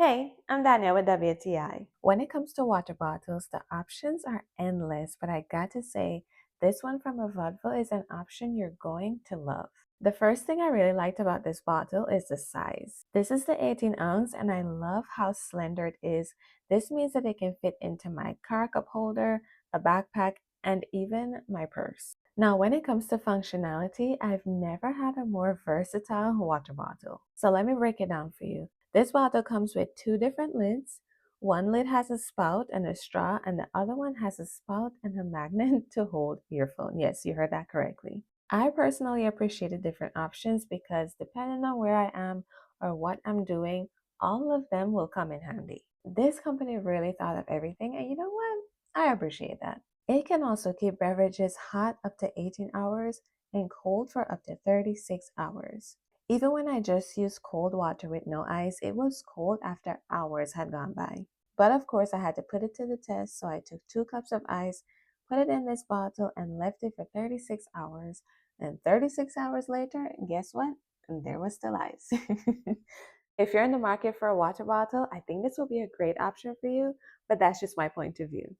Hey, I'm Danielle with WTI. When it comes to water bottles, the options are endless, but I got to say, this one from avodvo is an option you're going to love. The first thing I really liked about this bottle is the size. This is the 18 ounce, and I love how slender it is. This means that it can fit into my car cup holder, a backpack, and even my purse. Now, when it comes to functionality, I've never had a more versatile water bottle. So let me break it down for you. This bottle comes with two different lids. One lid has a spout and a straw, and the other one has a spout and a magnet to hold your phone. Yes, you heard that correctly. I personally appreciated different options because depending on where I am or what I'm doing, all of them will come in handy. This company really thought of everything, and you know what? I appreciate that. It can also keep beverages hot up to 18 hours and cold for up to 36 hours. Even when I just used cold water with no ice, it was cold after hours had gone by. But of course, I had to put it to the test, so I took 2 cups of ice, put it in this bottle, and left it for 36 hours. And 36 hours later, guess what? There was still ice. If you're in the market for a water bottle, I think this will be a great option for you, but that's just my point of view.